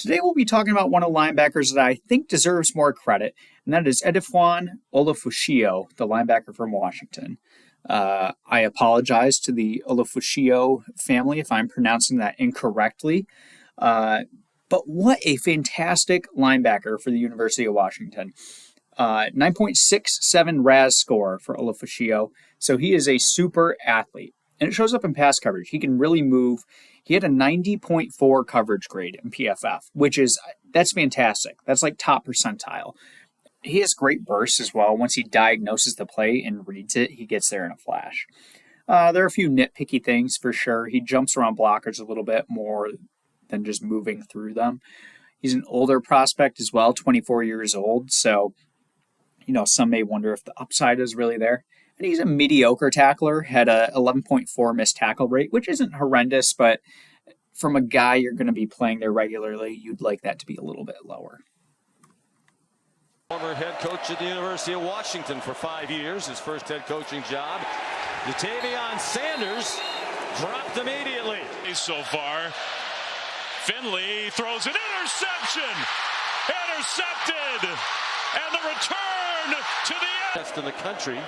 Today we'll be talking about one of the linebackers that I think deserves more credit, and that is Edefuan Ulofoshio, the linebacker from Washington. I apologize to the Ulofoshio family if I'm pronouncing that incorrectly, but what a fantastic linebacker for the University of Washington. 9.67 RAS score for Ulofoshio, so he is a super athlete. And it shows up in pass coverage. He can really move. He had a 90.4 coverage grade in PFF, that's fantastic. That's like top percentile. He has great bursts as well. Once he diagnoses the play and reads it, he gets there in a flash. There are a few nitpicky things for sure. He jumps around blockers a little bit more than just moving through them. He's an older prospect as well, 24 years old. So, some may wonder if the upside is really there. And he's a mediocre tackler, had a 11.4 missed tackle rate, which isn't horrendous, but from a guy you're going to be playing there regularly, you'd like that to be a little bit lower. Former head coach at the University of Washington for 5 years, his first head coaching job. Ja'Tavion Sanders dropped immediately. So far, Finley throws an interception. Intercepted. And the return to the end. Best in the country.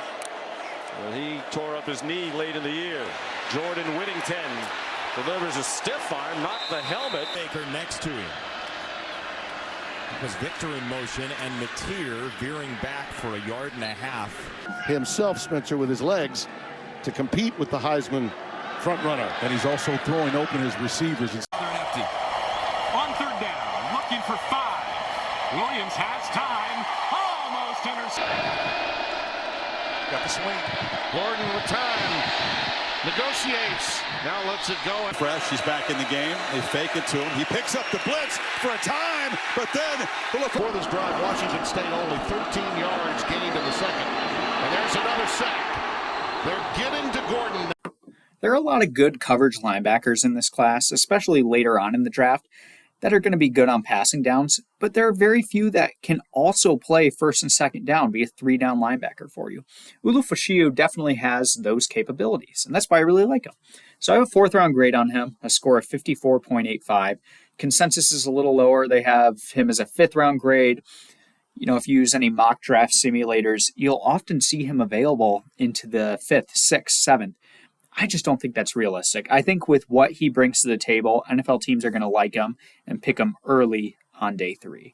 He tore up his knee late in the year. Jordan Whittington delivers a stiff arm, knocked the helmet. Baker next to him. Because Victor in motion and Mateer veering back for 1.5 yards. Himself, Spencer, with his legs to compete with the Heisman front runner. And he's also throwing open his receivers. Empty. On third down, looking for 5. Williams has time. Almost intercepted. Got the swing. Gordon with time. Negotiates. Now lets it go. Fresh, he's back in the game. They fake it to him. He picks up the blitz for a time, but then for this drive, Washington State only 13 yards gained in the second. And there's another sack. They're getting to Gordon. There are a lot of good coverage linebackers in this class, especially later on in the draft, that are going to be good on passing downs, but there are very few that can also play first and second down, be a 3-down linebacker for you. Ulofoshio definitely has those capabilities, and that's why I really like him. So I have a 4th-round grade on him, a score of 54.85. Consensus is a little lower. They have him as a 5th-round grade. If you use any mock draft simulators, you'll often see him available into the 5th, 6th, 7th. I just don't think that's realistic. I think with what he brings to the table, NFL teams are going to like him and pick him early on day 3.